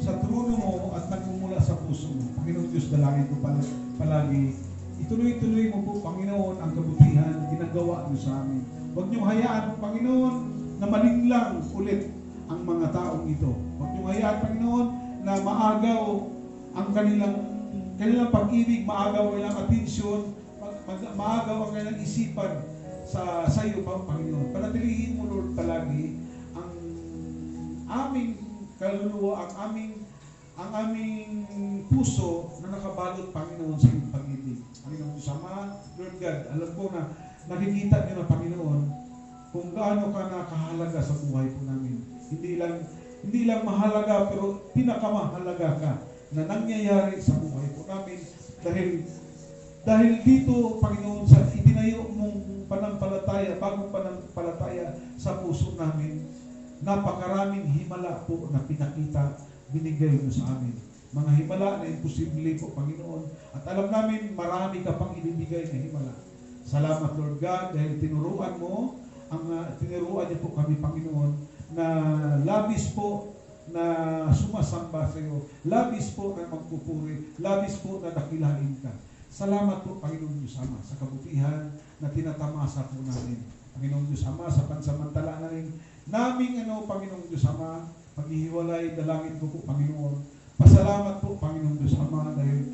sa trono mo at nagmumula sa puso mo. Panginoon Diyos, dalangin ko palagi, ituloy-tuloy mo po, Panginoon, ang kabutihan ginagawa niyo sa amin. Huwag niyong hayaan, Panginoon, na malinglang ulit ang mga taong ito. Huwag niyong hayaan, Panginoon, na maagaw ang kanilang pag-ibig, maagaw ang kanilang atensyon, maagaw ang kanilang isipan sa iyo, Panginoon. Panatilihin mo, Lord, palagi ang aming kaluluwa, ang aming puso na nakabalot, Panginoon, sa iyong pag-ibig. Panginoon, sama, Lord God, alam ko na nakikita niyo na, Panginoon, kung gaano ka nakahalaga sa buhay po namin. Hindi lang mahalaga, pero pinakamahalaga ka na nangyayari sa buhay po namin dahil dito, Panginoon, sa itinayo mong pananampalataya, bagong pananampalataya sa puso namin, napakaraming himala po na pinakita, binigay mo sa amin. Mga himala na imposible po, Panginoon. At alam namin, marami ka pang ibibigay na himala. Salamat, Lord God, dahil tinuruan niyo po kami, Panginoon, na labis po na sumasamba sa iyo, labis po na magpupuri, labis po na dakilain ka. Salamat po, Panginoon Diyos Ama, sa kabutihan na tinatamasa po namin. Panginoon Diyos Ama, sa pansamantala na rin naming Panginoon Diyos Ama, maghihiwalay, dalangin ko po, Panginoon. Pasalamat po, Panginoon Diyos Ama, dahil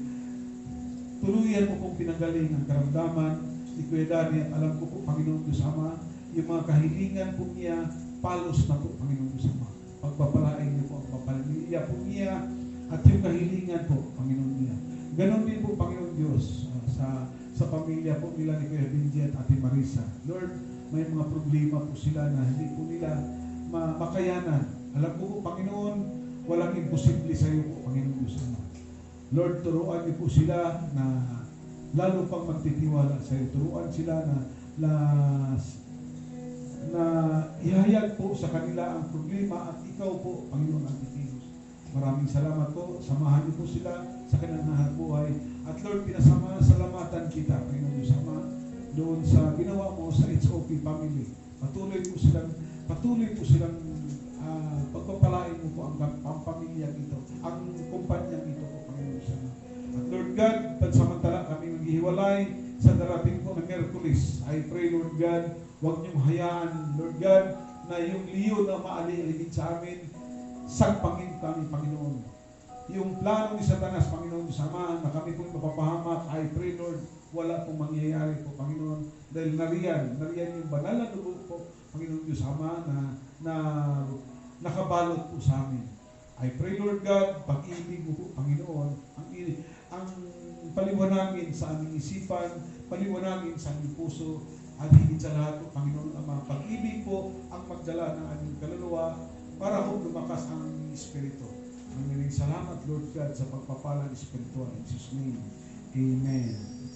tuluyan mo pong pinanggaling ang karamdaman ni Kuya Dani, at alam ko po, Panginoon Diyos Ama, yung mga kahilingan po niya, palos na po, Panginoon Diyos Ama. Pagpapalain niyo po ang pamilya po niya at yung kahilingan po, Panginoon niya. Ganon din po, Panginoon Diyos, sa pamilya po nila ni Kuya Benji at Ate Marisa. Lord, may mga problema po sila na hindi po nila makayanan. Alam ko po, Panginoon, walang imposible sa iyo po, Panginoon Diyos Ama. Lord, turuan niyo po sila na lalo pang magtitiwala sa iyo. Turuan sila na ihayag po sa kanila ang problema at ikaw po, Panginoon, ang titilos. Maraming salamat po. Samahan niyo po sila sa kanilang hanap buhay. At Lord, pinasalamatan kita, Panginoon Diyos Ama, doon sa ginawa mo sa HOP family. Patuloy po silang pagpapalain mo po ang pamilyang ito, ang kumpanyang ito po, Panginoon Diyos Ama. At Lord God, pansamantala kami maghihiwalay sa darating po ng Miyerkules. I pray, Lord God, huwag niyong hayaan, Lord God, na yung liyo na maali-aligid sa amin, sagpangin kami, Panginoon. Yung plano ni Satanas, Panginoon, sama na kami pong mapapahamak, I pray, Lord, wala pong mangyayari po, Panginoon, dahil nariyan yung banal na dugo po, Panginoon Diyos Ama, na nakabalot po sa amin. I pray, Lord God, pag-ibig mo po, Panginoon, ang paliwanagin sa aming isipan, paliwanagin sa aming puso, at higit sa lahat po, Panginoon, ang mga pag-ibig po ang magdala ng aming kaluluwa para po lumakas ang aming espiritu. Maraming salamat, Lord God, sa pagpapala ng espiritual. In Jesus' name, Amen.